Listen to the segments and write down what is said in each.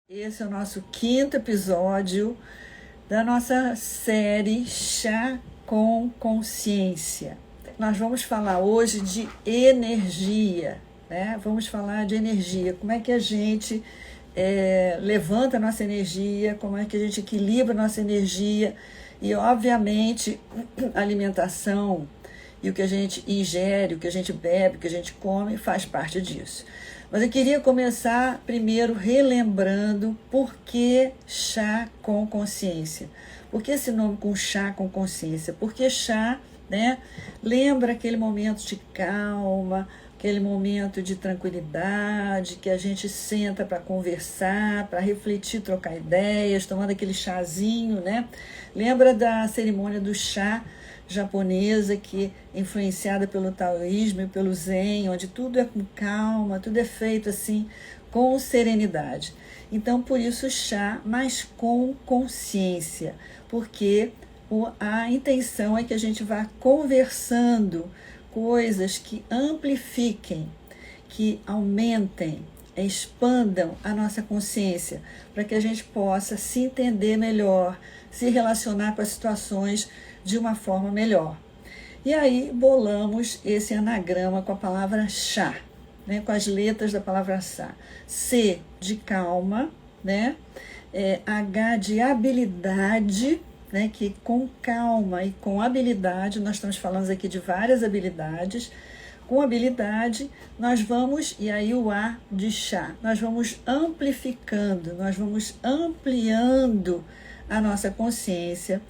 Esse é o nosso quinto episódio da nossa série Chá com Consciência. Nós vamos falar hoje de energia, né? Vamos falar de energia, como é que a gente levanta a nossa energia, como é que a gente equilibra a nossa energia e, obviamente, a alimentação e o que a gente ingere, o que a gente bebe, o que a gente come faz parte disso. Mas eu queria começar primeiro relembrando por que chá com consciência. Por que esse nome com chá com consciência? Porque chá, né, lembra aquele momento de calma, aquele momento de tranquilidade, que a gente senta para conversar, para refletir, trocar ideias, tomando aquele chazinho, né? Lembra da cerimônia do chá japonesa, que é influenciada pelo taoísmo e pelo zen, onde tudo é com calma, tudo é feito assim com serenidade. Então, por isso chá, mas com consciência, porque a intenção é que a gente vá conversando coisas que amplifiquem, que aumentem, expandam a nossa consciência, para que a gente possa se entender melhor, se relacionar com as situações de uma forma melhor. E aí bolamos esse anagrama com a palavra chá, né, com as letras da palavra chá. C de calma, né? H de habilidade, né, que com calma e com habilidade, nós estamos falando aqui de várias habilidades. Com habilidade, nós vamos, e aí o A de chá, nós vamos amplificando, nós vamos ampliando a nossa consciência,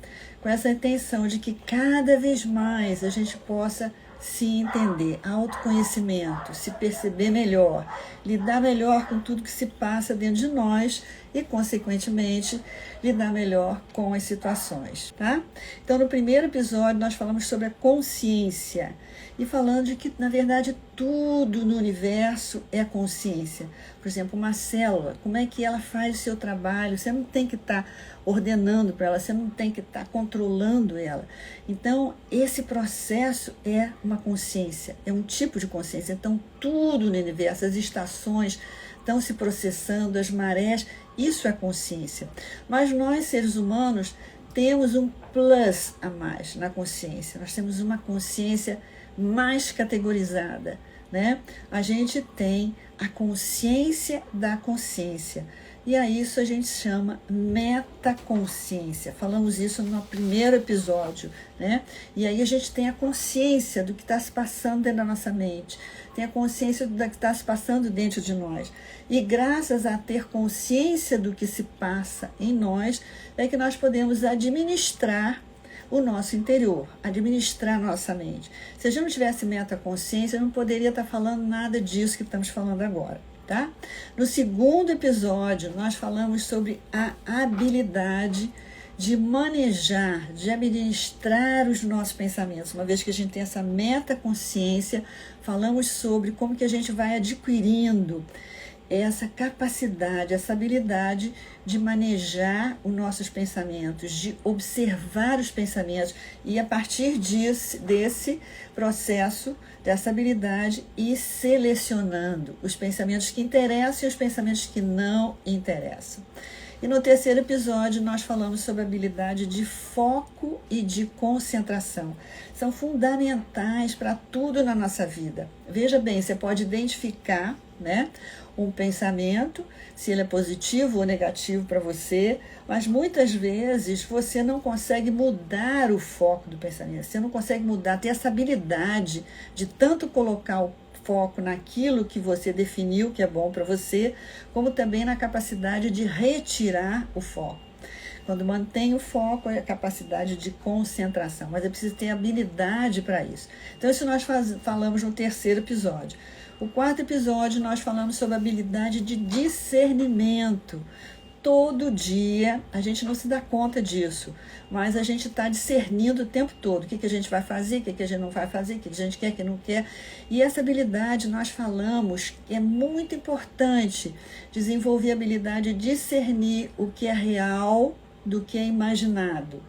com essa intenção de que cada vez mais a gente possa se entender, autoconhecimento, se perceber melhor, lidar melhor com tudo que se passa dentro de nós e, consequentemente, lidar melhor com as situações, tá? Então, no primeiro episódio, nós falamos sobre a consciência e falando de que, na verdade, tudo no universo é consciência. Por exemplo, uma célula, como é que ela faz o seu trabalho? Você não tem que estar ordenando para ela, você não tem que estar controlando ela. Então, esse processo é uma consciência, é um tipo de consciência. Então, tudo no universo, as estações estão se processando, as marés, isso é consciência. Mas nós, seres humanos, temos um plus a mais na consciência. Nós temos uma consciência mais categorizada, né? A gente tem a consciência da consciência. E a isso a gente chama metaconsciência. Falamos isso no primeiro episódio, né? E aí a gente tem a consciência do que está se passando dentro da nossa mente, tem a consciência do que está se passando dentro de nós. E graças a ter consciência do que se passa em nós, é que nós podemos administrar o nosso interior, administrar a nossa mente. Se a gente não tivesse metaconsciência, eu não poderia estar falando nada disso que estamos falando agora. Tá? No segundo episódio, nós falamos sobre a habilidade de manejar, de administrar os nossos pensamentos. Uma vez que a gente tem essa metaconsciência, falamos sobre como que a gente vai adquirindo essa capacidade, essa habilidade de manejar os nossos pensamentos, de observar os pensamentos e, a partir desse processo, dessa habilidade, ir selecionando os pensamentos que interessam e os pensamentos que não interessam. E no terceiro episódio, nós falamos sobre a habilidade de foco e de concentração. São fundamentais para tudo na nossa vida. Veja bem, você pode identificar, né, um pensamento, se ele é positivo ou negativo para você, mas muitas vezes você não consegue mudar o foco do pensamento, você não consegue mudar, ter essa habilidade de tanto colocar o foco naquilo que você definiu que é bom para você, como também na capacidade de retirar o foco. Quando mantém o foco, é a capacidade de concentração, mas é preciso ter habilidade para isso. Então, isso nós falamos no terceiro episódio. O quarto episódio, nós falamos sobre a habilidade de discernimento. Todo dia, a gente não se dá conta disso, mas a gente está discernindo o tempo todo o que a gente vai fazer, o que a gente não vai fazer, o que a gente quer, o que não quer. E essa habilidade, nós falamos, é muito importante desenvolver a habilidade de discernir o que é real do que é imaginado,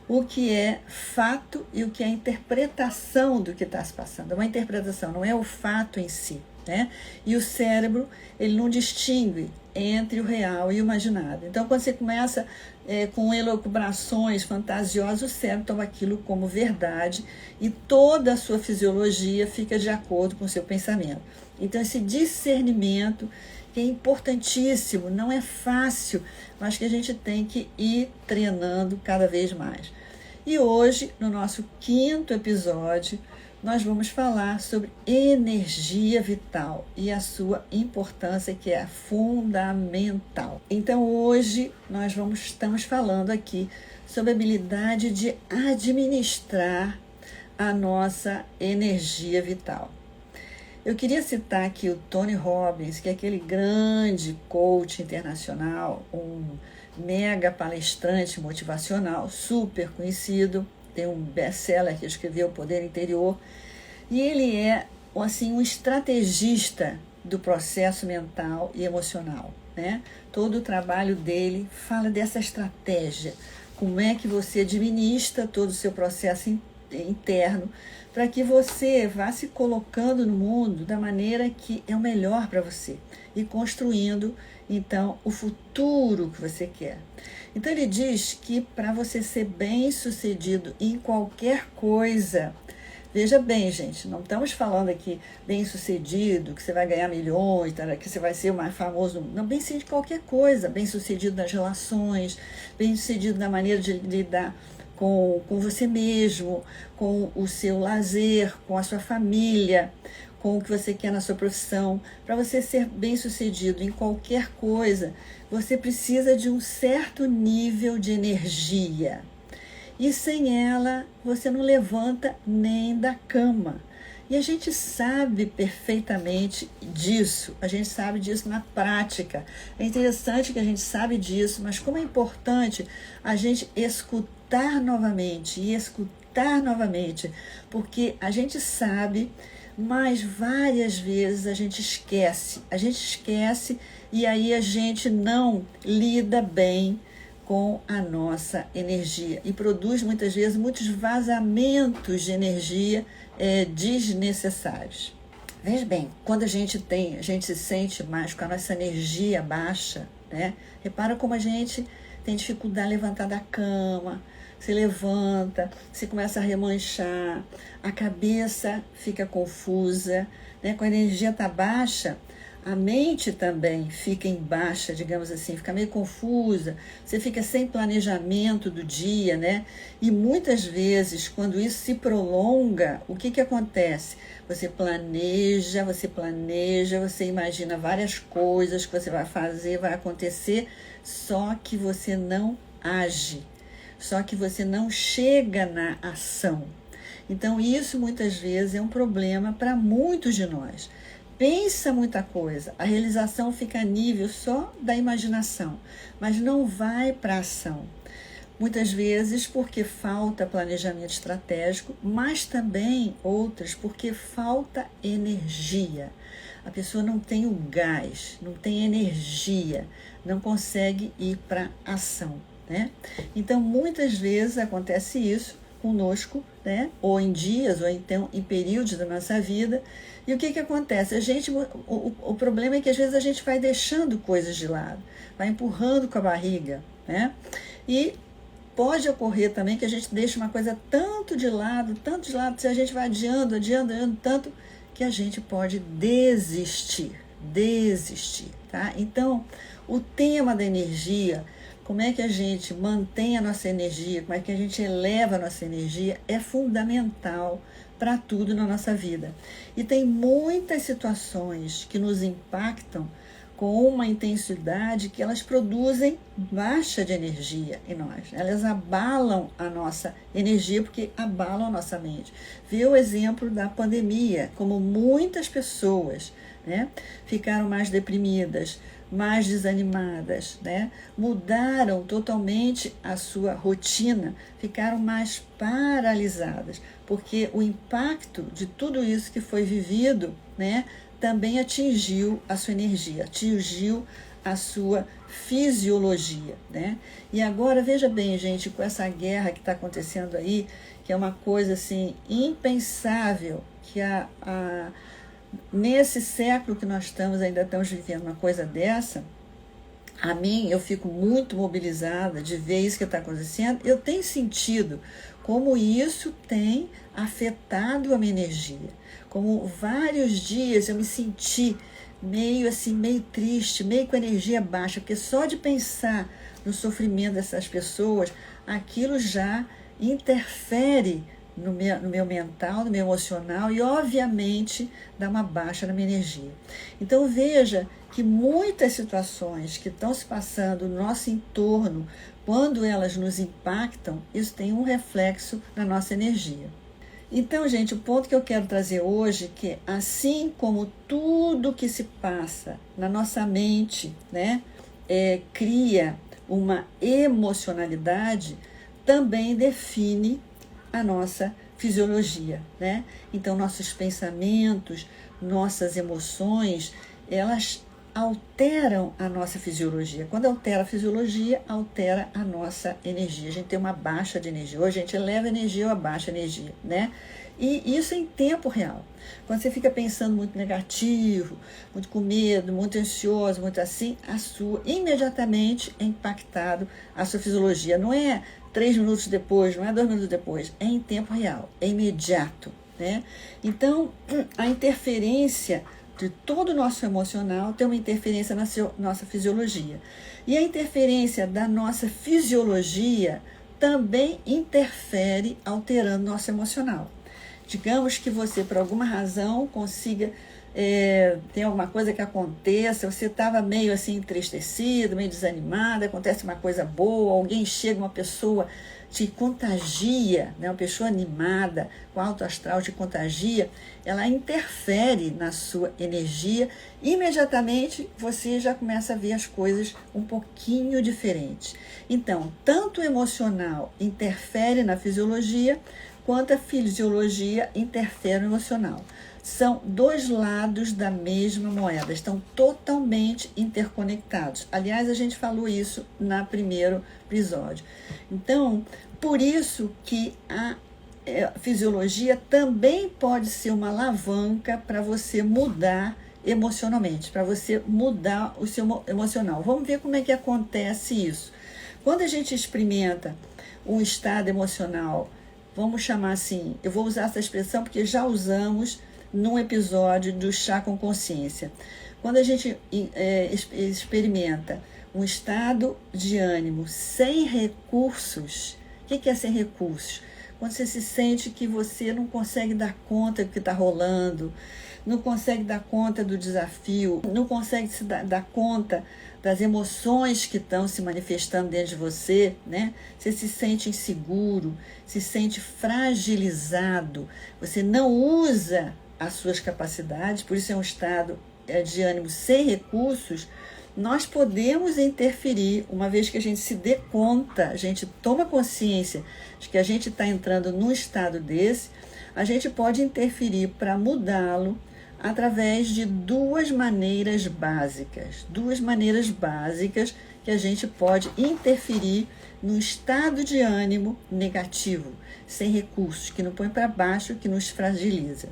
o que é fato e o que é interpretação do que está se passando. É uma interpretação, não é o fato em si. né? E o cérebro, ele não distingue entre o real e o imaginado. Então, quando você começa com elucubrações fantasiosas, o cérebro toma aquilo como verdade e toda a sua fisiologia fica de acordo com o seu pensamento. Então, esse discernimento que é importantíssimo, não é fácil, mas que a gente tem que ir treinando cada vez mais. E hoje, no nosso 5º episódio, nós vamos falar sobre energia vital e a sua importância, que é fundamental. Então, hoje, estamos falando aqui sobre a habilidade de administrar a nossa energia vital. Eu queria citar aqui o Tony Robbins, que é aquele grande coach internacional, um mega palestrante motivacional, super conhecido, tem um best-seller que escreveu O Poder Interior, e ele é assim, um estrategista do processo mental e emocional, né? Todo o trabalho dele fala dessa estratégia, como é que você administra todo o seu processo interno, para que você vá se colocando no mundo da maneira que é o melhor para você e construindo, então, o futuro que você quer. Então, ele diz que para você ser bem-sucedido em qualquer coisa, veja bem, gente, não estamos falando aqui bem-sucedido, que você vai ganhar milhões, que você vai ser o mais famoso, não, bem-sucedido em qualquer coisa, bem-sucedido nas relações, bem-sucedido na maneira de lidar com você mesmo, com o seu lazer, com a sua família, com o que você quer na sua profissão. Para você ser bem-sucedido em qualquer coisa, você precisa de um certo nível de energia. E sem ela, você não levanta nem da cama. E a gente sabe perfeitamente disso, a gente sabe disso na prática. É interessante que a gente sabe disso, mas como é importante a gente escutar novamente e escutar novamente, porque a gente sabe, mas várias vezes a gente esquece e aí a gente não lida bem com a nossa energia e produz muitas vezes muitos vazamentos de energia desnecessários. Veja bem, quando a gente se sente mais com a nossa energia baixa, né? Repara como a gente tem dificuldade de levantar da cama, se levanta, se começa a remanchar, a cabeça fica confusa, né? Quando a energia está baixa, a mente também fica em baixa, digamos assim, fica meio confusa, você fica sem planejamento do dia, né? E muitas vezes, quando isso se prolonga, o que acontece? Você planeja, você imagina várias coisas que você vai fazer, vai acontecer, só que você não age, só que você não chega na ação. Então, isso muitas vezes é um problema para muitos de nós. Pensa muita coisa, a realização fica a nível só da imaginação, mas não vai para a ação. Muitas vezes porque falta planejamento estratégico, mas também outras porque falta energia. A pessoa não tem o gás, não tem energia, não consegue ir para a ação, né? Então, muitas vezes acontece isso conosco, né? Ou em dias, ou então em períodos da nossa vida. E o que acontece? O problema é que às vezes a gente vai deixando coisas de lado, vai empurrando com a barriga, né? E pode ocorrer também que a gente deixe uma coisa tanto de lado, se a gente vai adiando tanto, que a gente pode desistir, tá? Então, o tema da energia, como é que a gente mantém a nossa energia, como é que a gente eleva a nossa energia, é fundamental para tudo na nossa vida. E tem muitas situações que nos impactam com uma intensidade que elas produzem baixa de energia em nós. Elas abalam a nossa energia porque abalam a nossa mente. Vê o exemplo da pandemia, como muitas pessoas, né, ficaram mais deprimidas, mais desanimadas, né? Mudaram totalmente a sua rotina, ficaram mais paralisadas, porque o impacto de tudo isso que foi vivido, né, também atingiu a sua energia, atingiu a sua fisiologia, né? E agora, veja bem, gente, com essa guerra que está acontecendo aí, que é uma coisa assim impensável, que nesse século que nós estamos, ainda estamos vivendo uma coisa dessa, a mim, eu fico muito mobilizada de ver isso que está acontecendo. Eu tenho sentido como isso tem afetado a minha energia. Como vários dias eu me senti meio assim, meio triste, meio com energia baixa, porque só de pensar no sofrimento dessas pessoas, aquilo já interfere no meu mental, no meu emocional e, obviamente, dá uma baixa na minha energia. Então, veja que muitas situações que estão se passando no nosso entorno, quando elas nos impactam, isso tem um reflexo na nossa energia. Então, gente, o ponto que eu quero trazer hoje é que, assim como tudo que se passa na nossa mente, né, cria uma emocionalidade, também define a nossa fisiologia, né? Então, nossos pensamentos, nossas emoções, elas alteram a nossa fisiologia. Quando altera a fisiologia, altera a nossa energia. A gente tem uma baixa de energia, ou a gente eleva a energia ou abaixa a energia, né? E isso em tempo real. Quando você fica pensando muito negativo, muito com medo, muito ansioso, muito assim, imediatamente é impactado a sua fisiologia. Não é 3 minutos depois, não é 2 minutos depois, é em tempo real, é imediato, né? Então, a interferência de todo o nosso emocional tem uma interferência na nossa fisiologia. E a interferência da nossa fisiologia também interfere alterando nosso emocional. Digamos que você, por alguma razão, consiga, tem alguma coisa que aconteça, você estava meio assim entristecido, meio desanimado, acontece uma coisa boa, alguém chega, uma pessoa te contagia, né? Uma pessoa animada, com alto astral te contagia, ela interfere na sua energia, imediatamente você já começa a ver as coisas um pouquinho diferentes. Então, tanto o emocional interfere na fisiologia, quanto a fisiologia interfere no emocional. São dois lados da mesma moeda, estão totalmente interconectados. Aliás, a gente falou isso no primeiro episódio. Então, por isso que a fisiologia também pode ser uma alavanca para você mudar emocionalmente, para você mudar o seu emocional. Vamos ver como é que acontece isso. Quando a gente experimenta um estado emocional, vamos chamar assim, eu vou usar essa expressão porque já usamos num episódio do Chá com Consciência. Quando a gente experimenta um estado de ânimo sem recursos, o que é sem recursos? Quando você se sente que você não consegue dar conta do que está rolando, não consegue dar conta do desafio, não consegue dar conta das emoções que estão se manifestando dentro de você, né? Você se sente inseguro, se sente fragilizado, você não usa as suas capacidades, por isso é um estado de ânimo sem recursos. Nós podemos interferir, uma vez que a gente se dê conta, a gente toma consciência de que a gente está entrando num estado desse, a gente pode interferir para mudá-lo através de duas maneiras básicas que a gente pode interferir no estado de ânimo negativo, sem recursos, que não põe para baixo, que nos fragiliza.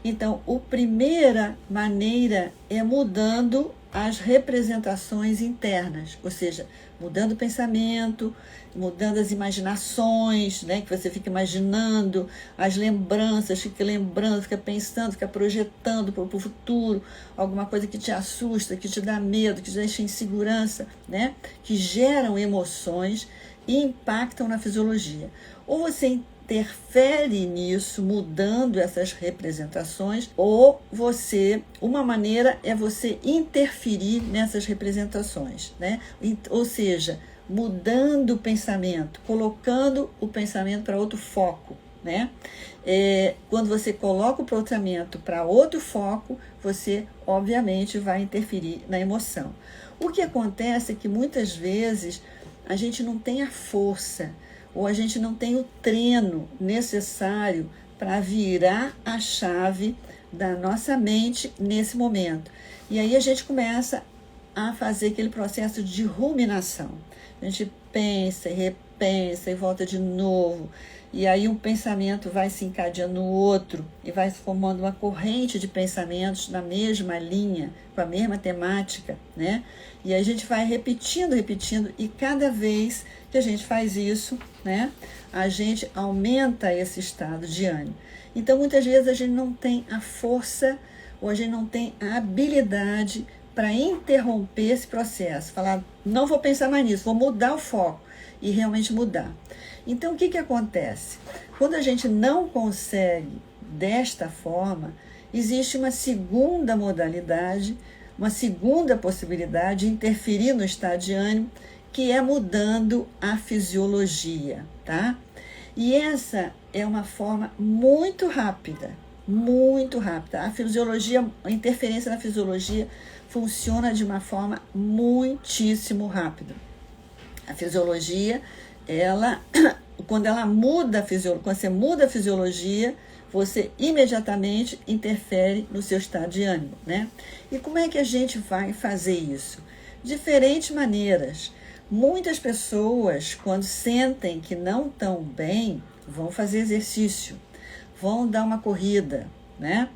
Então, a primeira maneira é mudando as representações internas, ou seja, mudando o pensamento, mudando as imaginações, né, que você fica imaginando, as lembranças, fica lembrando, fica pensando, fica projetando para o futuro, alguma coisa que te assusta, que te dá medo, que te deixa insegurança, né, que geram emoções e impactam na fisiologia. Ou você interfere nisso, mudando essas representações, ou uma maneira é você interferir nessas representações, né? Ou seja, mudando o pensamento, colocando o pensamento para outro foco, né? Quando você coloca o pensamento para outro foco, você obviamente vai interferir na emoção. O que acontece é que muitas vezes a gente não tem a força, ou a gente não tem o treino necessário para virar a chave da nossa mente nesse momento. E aí a gente começa a fazer aquele processo de ruminação. A gente pensa e repensa e volta de novo. e aí um pensamento vai se encadeando no outro e vai formando uma corrente de pensamentos na mesma linha, com a mesma temática, né? E aí a gente vai repetindo, e cada vez que a gente faz isso, né, a gente aumenta esse estado de ânimo. Então, muitas vezes a gente não tem a força ou a gente não tem a habilidade para interromper esse processo, falar, não vou pensar mais nisso, vou mudar o foco e realmente mudar. Então, o que acontece? Quando a gente não consegue desta forma, existe uma segunda modalidade, uma segunda possibilidade de interferir no estado de ânimo, que é mudando a fisiologia, tá? E essa é uma forma muito rápida, muito rápida. A fisiologia, a interferência na fisiologia funciona de uma forma muitíssimo rápida. A fisiologia, quando ela muda a fisiologia, quando você muda a fisiologia, você imediatamente interfere no seu estado de ânimo, né? E como é que a gente vai fazer isso? Diferentes maneiras. Muitas pessoas, quando sentem que não estão bem, vão fazer exercício, vão dar uma corrida, né?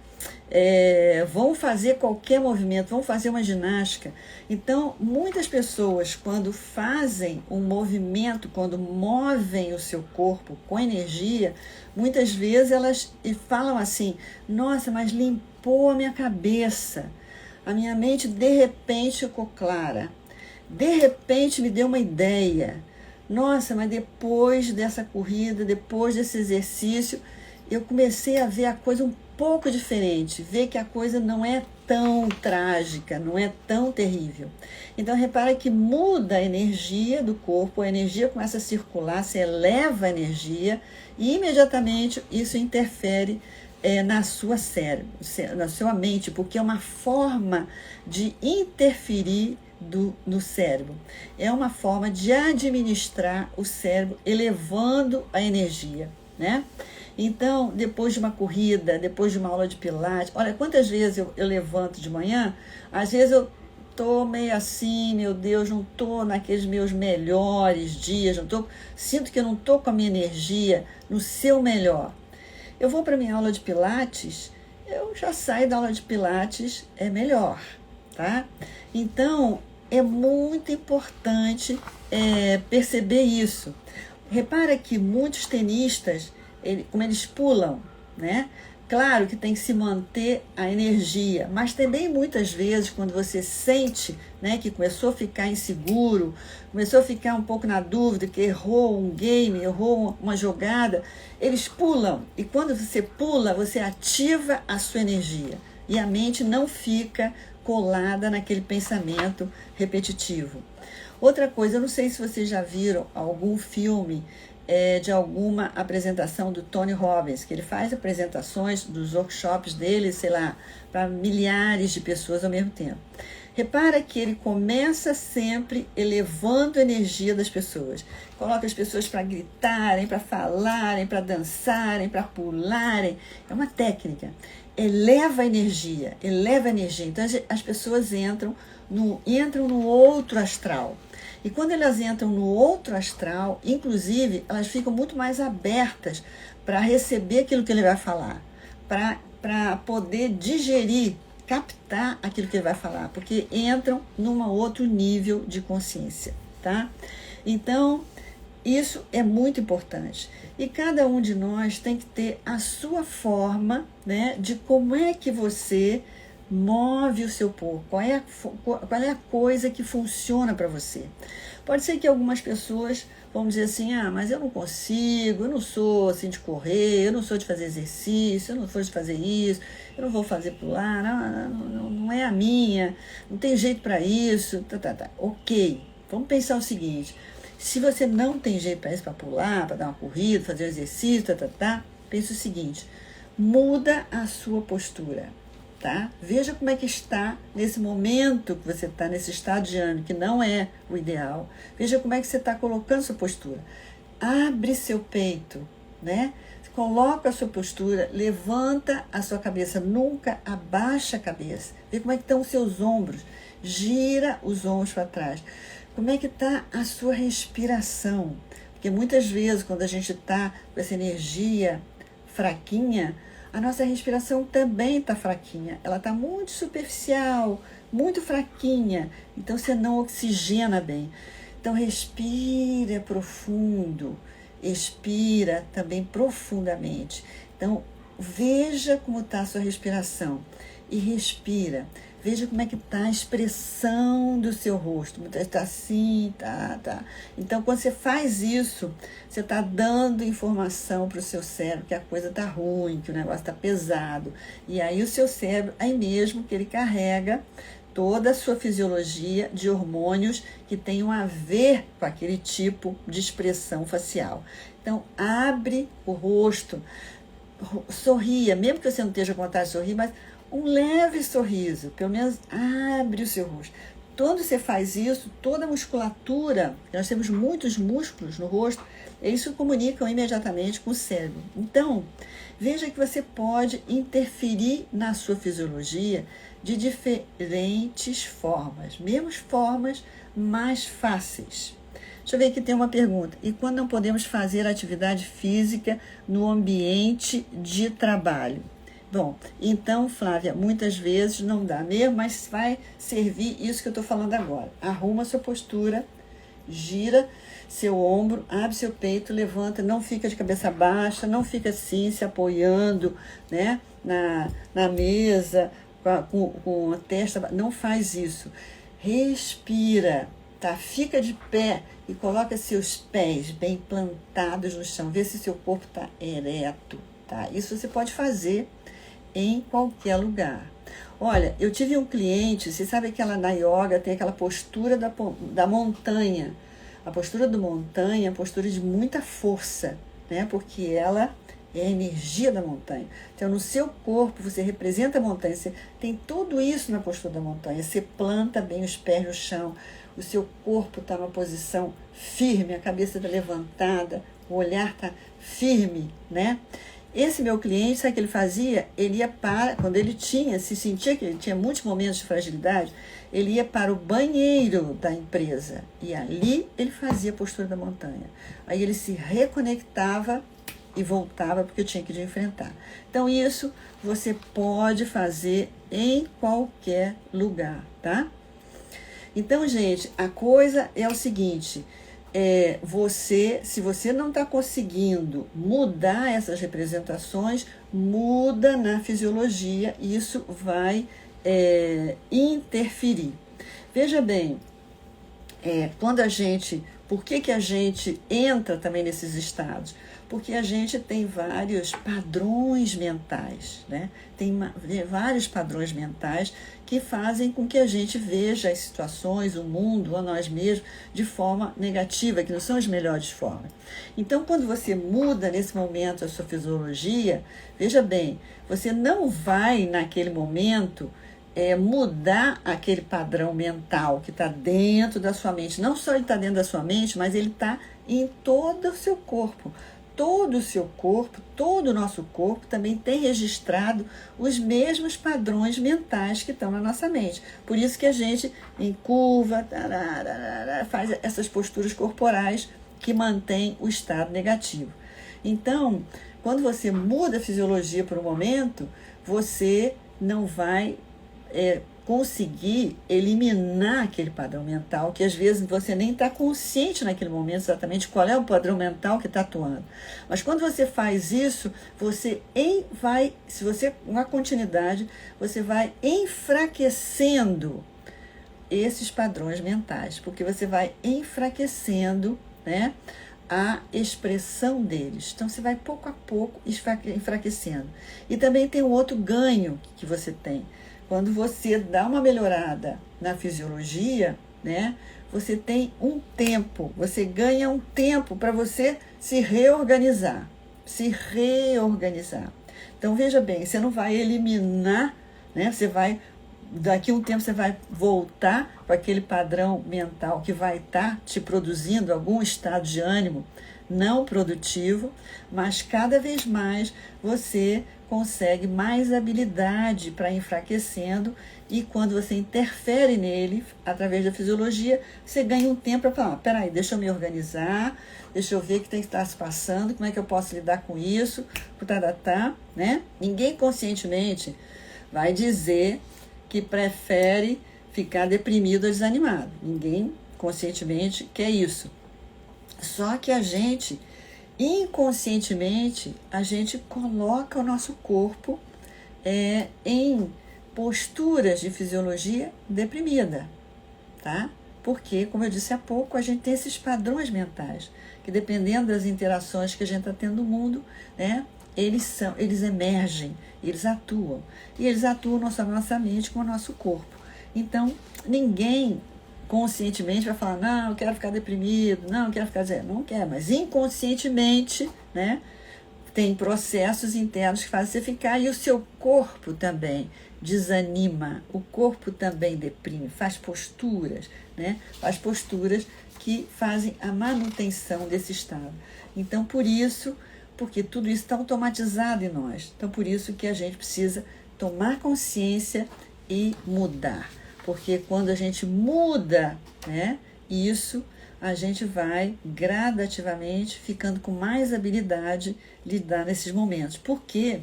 Vão fazer qualquer movimento, vão fazer uma ginástica. Então, muitas pessoas, quando fazem um movimento, quando movem o seu corpo com energia, muitas vezes elas falam assim, nossa, mas limpou a minha cabeça, a minha mente de repente ficou clara, de repente me deu uma ideia, nossa, mas depois dessa corrida, depois desse exercício, eu comecei a ver a coisa um pouco diferente, ver que a coisa não é tão trágica, não é tão terrível. Então, repara que muda a energia do corpo, a energia começa a circular, se eleva a energia e imediatamente isso interfere na sua cérebro, na sua mente, porque é uma forma de interferir no cérebro. É uma forma de administrar o cérebro, elevando a energia, né? Então, depois de uma corrida, depois de uma aula de pilates, olha, quantas vezes eu levanto de manhã, às vezes eu tô meio assim, meu Deus, não tô naqueles meus melhores dias, sinto que eu não tô com a minha energia no seu melhor. Eu vou para minha aula de pilates, eu já saio da aula de pilates, é melhor, tá? Então, é muito importante perceber isso. Repara que muitos tenistas, como eles pulam, né? Claro que tem que se manter a energia, mas também muitas vezes quando você sente, né, que começou a ficar inseguro, começou a ficar um pouco na dúvida, que errou um game, errou uma jogada, eles pulam. E quando você pula, você ativa a sua energia e a mente não fica colada naquele pensamento repetitivo. Outra coisa, eu não sei se vocês já viram algum filme de alguma apresentação do Tony Robbins, que ele faz apresentações dos workshops dele, sei lá, para milhares de pessoas ao mesmo tempo. Repara que ele começa sempre elevando a energia das pessoas. Coloca as pessoas para gritarem, para falarem, para dançarem, para pularem. É uma técnica. Eleva a energia, eleva a energia. Então as pessoas entram no outro astral. E quando elas entram no outro astral, inclusive, elas ficam muito mais abertas para receber aquilo que ele vai falar, para poder digerir, captar aquilo que ele vai falar, porque entram num outro nível de consciência, tá? Então, isso é muito importante. E cada um de nós tem que ter a sua forma, né, de como é que você move o seu corpo, qual é a coisa que funciona para você. Pode ser que algumas pessoas vão dizer assim, mas eu não consigo, eu não sou assim de correr, eu não sou de fazer exercício, eu não sou de fazer isso, eu não vou fazer pular, não é a minha, não tem jeito para isso, tá. Ok, vamos pensar o seguinte, se você não tem jeito para isso, para pular, para dar uma corrida, fazer um exercício, pense o seguinte, muda a sua postura. Tá? Veja como é que está nesse momento que você está, nesse estado de ânimo, que não é o ideal. Veja como é que você está colocando sua postura. Abre seu peito, né? Coloca a sua postura, levanta a sua cabeça, nunca abaixa a cabeça. Vê como é que estão os seus ombros. Gira os ombros para trás. Como é que está a sua respiração? Porque muitas vezes, quando a gente está com essa energia fraquinha, a nossa respiração também está fraquinha. Ela está muito superficial, muito fraquinha. Então, você não oxigena bem. Então, respira profundo. Expira também profundamente. Então, veja como está a sua respiração e respira. Veja como é que está a expressão do seu rosto. Está assim, tá. Então, quando você faz isso, você está dando informação para o seu cérebro que a coisa está ruim, que o negócio está pesado. E aí o seu cérebro, aí mesmo que ele carrega toda a sua fisiologia de hormônios que tenham a ver com aquele tipo de expressão facial. Então, abre o rosto, sorria, mesmo que você não esteja com vontade de sorrir, mas um leve sorriso, pelo menos abre o seu rosto. Quando você faz isso, toda a musculatura, nós temos muitos músculos no rosto, eles se comunicam imediatamente com o cérebro. Então, veja que você pode interferir na sua fisiologia de diferentes formas, mesmo formas mais fáceis. Deixa eu ver aqui, tem uma pergunta. E quando não podemos fazer atividade física no ambiente de trabalho? Bom, então, Flávia, muitas vezes não dá mesmo, mas vai servir isso que eu estou falando agora. Arruma sua postura, gira seu ombro, abre seu peito, levanta, não fica de cabeça baixa, não fica assim, se apoiando, né, na mesa, com a testa, não faz isso. Respira, tá? Fica de pé e coloca seus pés bem plantados no chão, vê se seu corpo está ereto, tá? Isso você pode fazer em qualquer lugar. Olha, eu tive um cliente, você sabe que ela na yoga tem aquela postura da montanha. A postura do montanha é a postura de muita força, né? Porque ela é a energia da montanha. Então, no seu corpo, você representa a montanha. Você tem tudo isso na postura da montanha. Você planta bem os pés no chão. O seu corpo está numa posição firme, a cabeça está levantada, o olhar está firme, né? Esse meu cliente, sabe o que ele fazia? Ele ia quando ele se sentia que ele tinha muitos momentos de fragilidade, ele ia para o banheiro da empresa e ali ele fazia a postura da montanha. Aí ele se reconectava e voltava porque eu tinha que enfrentar. Então isso você pode fazer em qualquer lugar, tá? Então, gente, a coisa é o seguinte... se você não está conseguindo mudar essas representações, muda na fisiologia e isso vai interferir. Veja bem, por que a gente entra também nesses estados? Porque a gente tem vários padrões mentais, né? Tem vários padrões mentais que fazem com que a gente veja as situações, o mundo, a nós mesmos, de forma negativa, que não são as melhores formas. Então, quando você muda nesse momento a sua fisiologia, veja bem, você não vai naquele momento mudar aquele padrão mental que está dentro da sua mente. Não só ele está dentro da sua mente, mas ele está em todo o seu corpo. Todo o seu corpo, todo o nosso corpo também tem registrado os mesmos padrões mentais que estão na nossa mente. Por isso que a gente encurva, faz essas posturas corporais que mantêm o estado negativo. Então, quando você muda a fisiologia por um momento, você não vai conseguir eliminar aquele padrão mental, que às vezes você nem está consciente naquele momento exatamente qual é o padrão mental que está atuando. Mas quando você faz isso, se você uma continuidade, você vai enfraquecendo esses padrões mentais, porque você vai enfraquecendo, né, a expressão deles. Então, você vai pouco a pouco enfraquecendo. E também tem um outro ganho que você tem. Quando você dá uma melhorada na fisiologia, né, você tem um tempo, você ganha um tempo para você se reorganizar. Então, veja bem, você não vai eliminar, né, daqui a um tempo você vai voltar para aquele padrão mental que vai estar te produzindo algum estado de ânimo não produtivo, mas cada vez mais você consegue mais habilidade para enfraquecendo, e quando você interfere nele, através da fisiologia, você ganha um tempo para falar, peraí, deixa eu me organizar, deixa eu ver o que tem que estar se passando, como é que eu posso lidar com isso, né? Ninguém conscientemente vai dizer que prefere ficar deprimido ou desanimado. Ninguém conscientemente quer isso. Só que a gente, inconscientemente, a gente coloca o nosso corpo em posturas de fisiologia deprimida, tá? Porque, como eu disse há pouco, a gente tem esses padrões mentais, que dependendo das interações que a gente está tendo no mundo, né, eles emergem, eles atuam. E eles atuam não só na nossa mente, como no nosso corpo. Então, ninguém conscientemente vai falar, não, eu quero ficar deprimido, não, eu quero ficar... Não quer, mas inconscientemente, né, tem processos internos que fazem você ficar, e o seu corpo também desanima, o corpo também deprime, faz posturas, né? Faz posturas que fazem a manutenção desse estado. Então, por isso, porque tudo isso está automatizado em nós, então por isso que a gente precisa tomar consciência e mudar. Porque quando a gente muda, né, isso, a gente vai gradativamente ficando com mais habilidade de lidar nesses momentos. Porque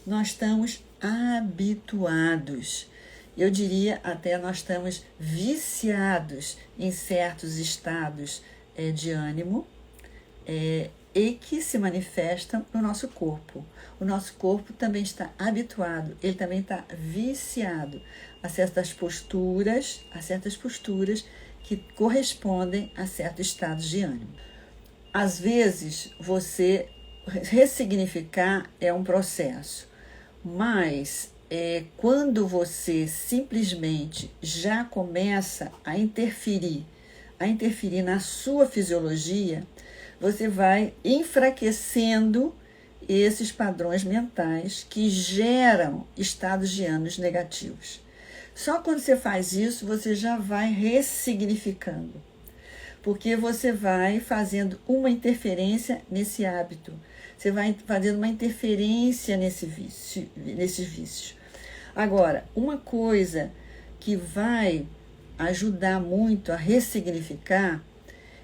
nós estamos habituados. Eu diria até nós estamos viciados em certos estados de ânimo e que se manifestam no nosso corpo. O nosso corpo também está habituado, ele também está viciado a certas posturas que correspondem a certos estados de ânimo. Às vezes, você ressignificar é um processo, mas quando você simplesmente já começa a interferir na sua fisiologia, você vai enfraquecendo esses padrões mentais que geram estados de ânimo negativos. Só quando você faz isso, você já vai ressignificando, porque você vai fazendo uma interferência nesse hábito, você vai fazendo uma interferência nesses vícios. Agora, uma coisa que vai ajudar muito a ressignificar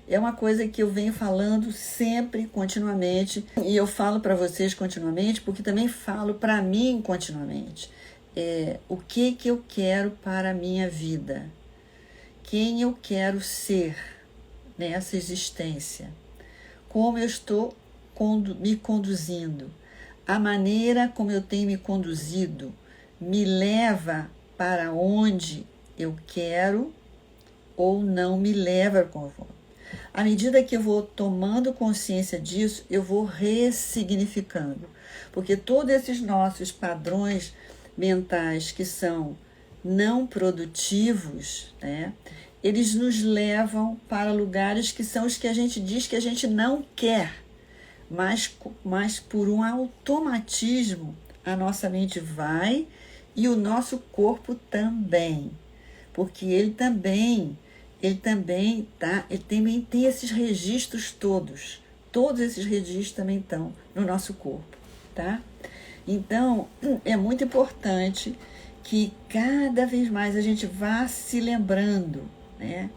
é uma coisa que eu venho falando sempre, continuamente, e eu falo para vocês continuamente, porque também falo para mim continuamente. O que eu quero para a minha vida? Quem eu quero ser nessa existência? Como eu estou me conduzindo? A maneira como eu tenho me conduzido me leva para onde eu quero ou não me leva para onde eu vou? À medida que eu vou tomando consciência disso, eu vou ressignificando. Porque todos esses nossos padrões mentais que são não produtivos, né, eles nos levam para lugares que são os que a gente diz que a gente não quer. Mas por um automatismo, a nossa mente vai e o nosso corpo também. Porque ele também tem esses registros todos esses registros também estão no nosso corpo, tá? Então, é muito importante que cada vez mais a gente vá se lembrando, né?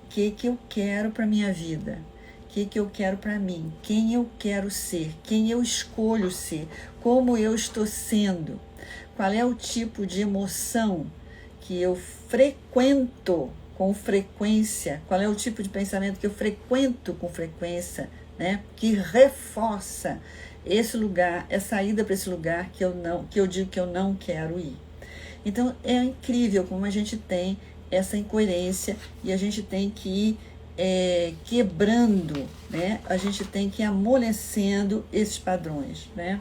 O que eu quero para a minha vida? O que eu quero para mim? Quem eu quero ser? Quem eu escolho ser? Como eu estou sendo? Qual é o tipo de emoção que eu frequento com frequência? Qual é o tipo de pensamento que eu frequento com frequência, né? Que reforça esse lugar, essa ida para esse lugar que eu digo que eu não quero ir. Então, é incrível como a gente tem essa incoerência e a gente tem que ir quebrando, né? A gente tem que ir amolecendo esses padrões, né?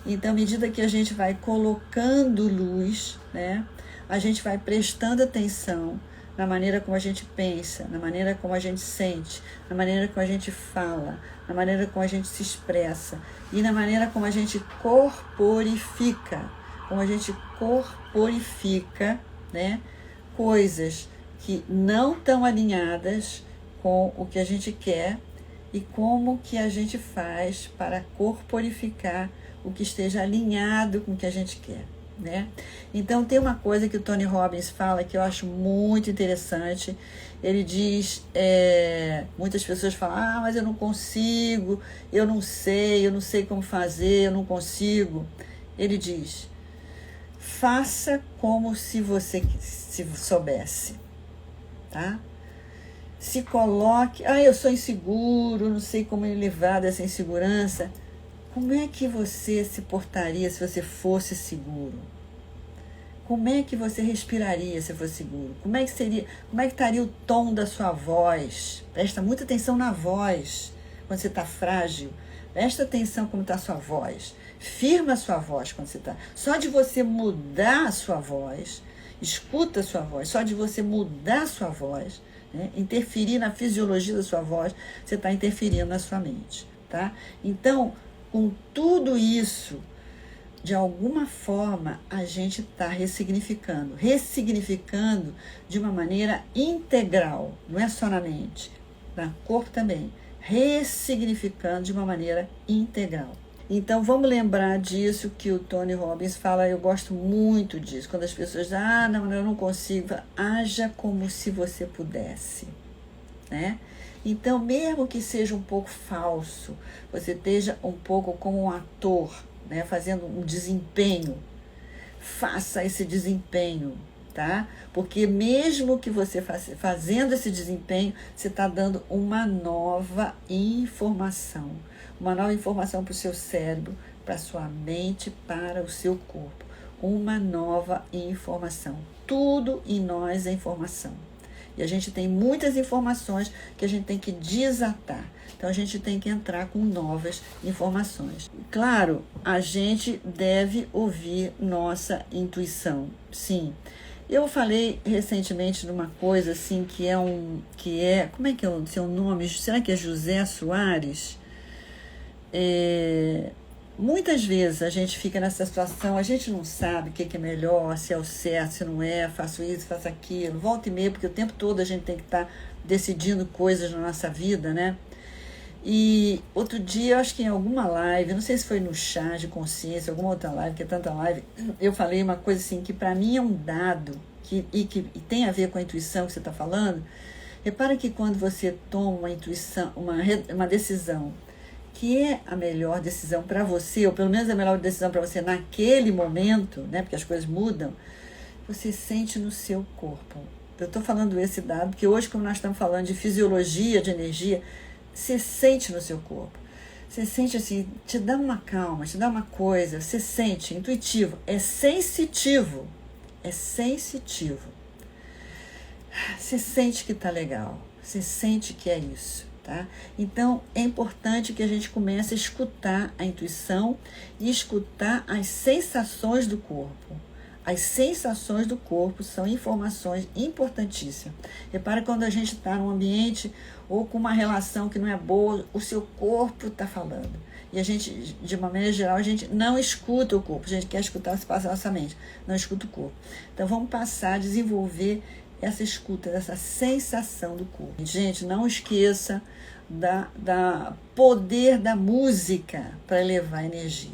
Então, à medida que a gente vai colocando luz, né? A gente vai prestando atenção na maneira como a gente pensa, na maneira como a gente sente, na maneira como a gente fala, na maneira como a gente se expressa e na maneira como a gente corporifica, né, coisas que não estão alinhadas com o que a gente quer e como que a gente faz para corporificar o que esteja alinhado com o que a gente quer, né? Então, tem uma coisa que o Tony Robbins fala que eu acho muito interessante. Ele diz, muitas pessoas falam, mas eu não consigo, eu não sei como fazer, eu não consigo. Ele diz, faça como se você soubesse, tá? Se coloque, eu sou inseguro, não sei como me livrar dessa insegurança. Como é que você se portaria se você fosse seguro? Como é que você respiraria se fosse seguro? Como é que estaria o tom da sua voz? Presta muita atenção na voz, quando você está frágil. Presta atenção como está a sua voz. Firma a sua voz quando você está. Só de você mudar a sua voz, escuta a sua voz, só de você mudar a sua voz, né, interferir na fisiologia da sua voz, você está interferindo na sua mente, tá? Então, com tudo isso, de alguma forma, a gente está ressignificando de uma maneira integral, não é só na mente, no corpo também, ressignificando de uma maneira integral. Então, vamos lembrar disso que o Tony Robbins fala, eu gosto muito disso, quando as pessoas dizem, não, eu não consigo, haja como se você pudesse, né? Então, mesmo que seja um pouco falso, você esteja um pouco como um ator, né, fazendo um desempenho, faça esse desempenho, tá? Porque mesmo que você fazendo esse desempenho, você está dando uma nova informação para o seu cérebro, para a sua mente, para o seu corpo. Uma nova informação. Tudo em nós é informação. E a gente tem muitas informações que a gente tem que desatar. Então, a gente tem que entrar com novas informações. Claro, a gente deve ouvir nossa intuição, sim. Eu falei recentemente de uma coisa assim, como é que é o seu nome? Será que é José Soares? Muitas vezes a gente fica nessa situação, a gente não sabe o que é melhor, se é o certo, se não é, faço isso, faço aquilo, volta e meia, porque o tempo todo a gente tem que estar decidindo coisas na nossa vida, né? E outro dia, eu acho que em alguma live, não sei se foi no Chá de Consciência, alguma outra live, que é tanta live, eu falei uma coisa assim, que para mim é um dado, que tem a ver com a intuição que você está falando. Repara que quando você toma uma intuição, uma decisão, que é a melhor decisão para você, ou pelo menos a melhor decisão para você naquele momento, né, porque as coisas mudam, você sente no seu corpo. Eu estou falando esse dado, porque hoje, como nós estamos falando de fisiologia, de energia, você sente no seu corpo. Você sente assim, te dá uma calma, te dá uma coisa, você sente, intuitivo, é sensitivo. É sensitivo. Você sente que está legal, você sente que é isso. Tá? Então, é importante que a gente comece a escutar a intuição e escutar as sensações do corpo. As sensações do corpo são informações importantíssimas. Repara quando a gente está num ambiente ou com uma relação que não é boa, o seu corpo está falando. E a gente, de uma maneira geral, a gente não escuta o corpo. A gente quer escutar o que passa na nossa mente, não escuta o corpo. Então, vamos passar a desenvolver essa escuta, essa sensação do corpo. Gente, não esqueça da poder da música para elevar a energia.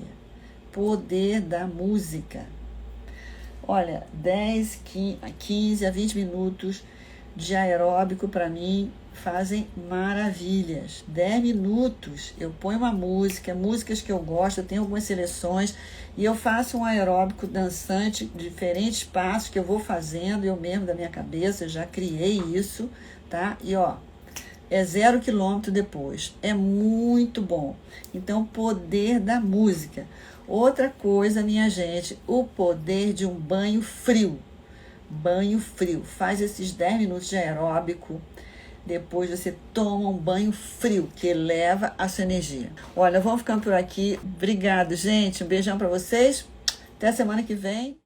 Poder da música. Olha, 10, 15 a 20 minutos de aeróbico para mim fazem maravilhas. 10 minutos eu ponho uma música, músicas que eu gosto, eu tenho algumas seleções e eu faço um aeróbico dançante, diferentes passos que eu vou fazendo, eu mesmo da minha cabeça, eu já criei isso, tá? E é 0 quilômetro depois. É muito bom. Então, poder da música. Outra coisa, minha gente, o poder de um banho frio. Banho frio. Faz esses 10 minutos de aeróbico. Depois você toma um banho frio, que eleva a sua energia. Olha, vamos ficando por aqui. Obrigado, gente. Um beijão para vocês. Até semana que vem.